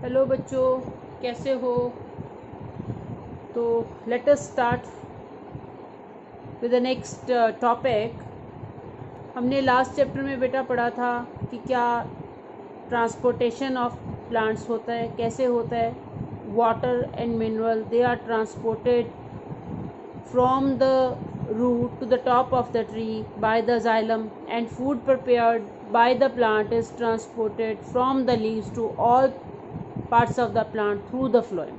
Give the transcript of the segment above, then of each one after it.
Hello बच्चों, कैसे हो? तो let us start with the next topic. हमने लास्ट चैप्टर में बेटा पढ़ा था कि क्या ट्रांसपोर्टेशन ऑफ प्लांट्स होता है, कैसे होता है। Water and mineral they are transported from the root to the top of the tree by the xylem, and food prepared by the plant is transported from the leaves to all parts of the plant through the phloem.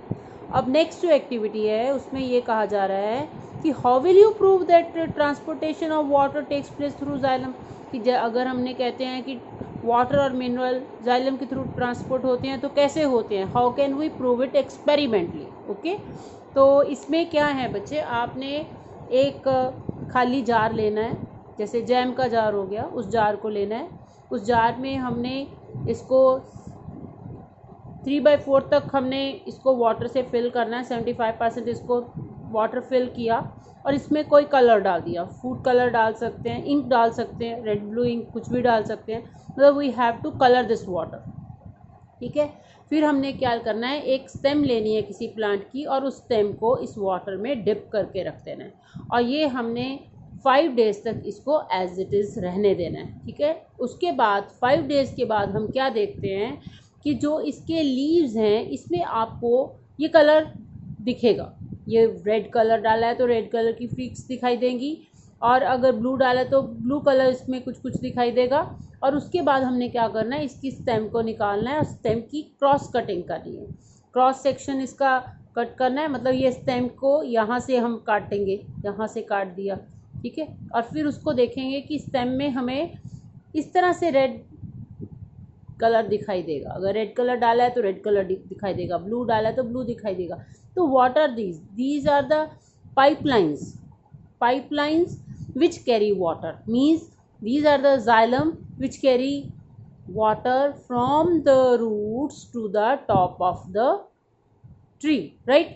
अब next जो activity है उसमें ये कहा जा रहा है कि how will you prove that transportation of water takes place through xylem, कि अगर हमने कहते हैं कि वाटर और मिनरल जाइलम के थ्रू ट्रांसपोर्ट होते हैं तो कैसे होते हैं, how can we prove it experimentally. Okay, तो इसमें क्या है बच्चे, आपने एक खाली जार लेना है, जैसे जैम का जार हो गया, उस जार को लेना है। उस जार में हमने इसको 3/4 तक हमने इसको वाटर से फिल करना है। 75% इसको वाटर फिल किया और इसमें कोई कलर डाल दिया। फूड कलर डाल सकते हैं, इंक डाल सकते हैं, रेड ब्लू इंक कुछ भी डाल सकते हैं। मतलब we have to colour this water. ठीक है, फिर हमने क्या करना है, एक स्टेम लेनी है किसी प्लांट की और उस स्टेम को इस वाटर में डिप करके रख देना है और ये हमने 5 डेज़ तक इसको एज इट इज़ रहने देना है। ठीक है, उसके बाद 5 डेज़ के बाद हम क्या देखते हैं कि जो इसके लीव्स हैं इसमें आपको ये कलर दिखेगा। ये रेड कलर डाला है तो रेड कलर की फ्लिक्स दिखाई देंगी, और अगर ब्लू डाला है तो ब्लू कलर इसमें कुछ कुछ दिखाई देगा। और उसके बाद हमने क्या करना है, इसकी स्टेम को निकालना है और स्टेम की क्रॉस कटिंग करनी है। क्रॉस सेक्शन इसका कट करना है, मतलब ये स्टेम को यहाँ से हम काटेंगे, यहाँ से काट दिया। ठीक है, और फिर उसको देखेंगे कि स्टेम में हमें इस तरह से रेड कलर दिखाई देगा। अगर रेड कलर डाला है तो रेड कलर दिखाई देगा, ब्लू डाला है तो ब्लू दिखाई देगा। तो what are these are the pipelines which carry water, means these are the xylem which carry water from the roots to the top of the tree, right?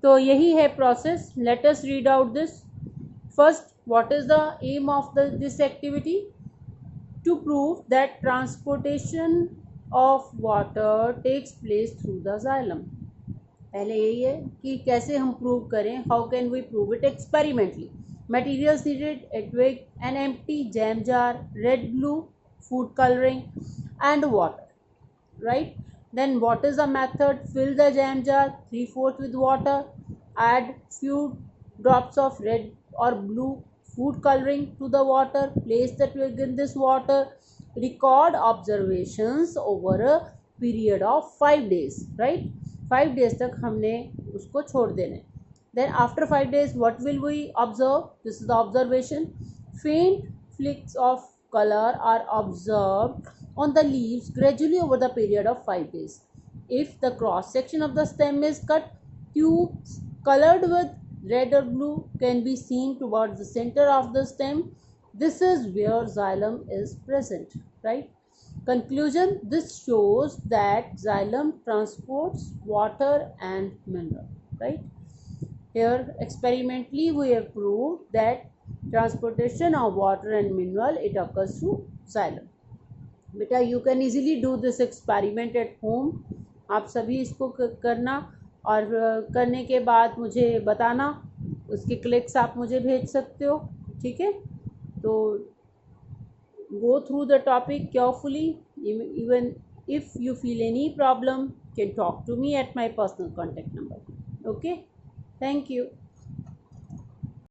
तो यही है process. Let us read out this. First, what is the aim of this activity? To prove that transportation of water takes place through the xylem. पहले यही है कि कैसे हम prove करें, how can we prove it experimentally. Materials needed: a twig, an empty jam jar, red blue food coloring and water, right? Then what is the method? Fill the jam jar 3/4 with water, add few drops of red or blue food coloring to the water, place the twig in this water, record observations over a period of 5 days, right? 5 days तक हमने उसको छोड़ देना है। Then after 5 days what will we observe? This is the observation. Faint flicks of color are observed on the leaves gradually over the period of 5 days. If the cross section of the stem is cut, tubes colored with red or blue can be seen towards the center of the stem. This is where xylem is present, right? Conclusion: this shows that xylem transports water and mineral, right? Here experimentally we have proved that transportation of water and mineral it occurs through xylem. बेटा you can easily do this experiment at home. आप सभी इसको करना और करने के बाद मुझे बताना, उसके क्लिक्स आप मुझे भेज सकते हो। ठीक है, तो go through the topic carefully. Even if you feel any problem, you can talk to me at my personal contact number. Okay, thank you.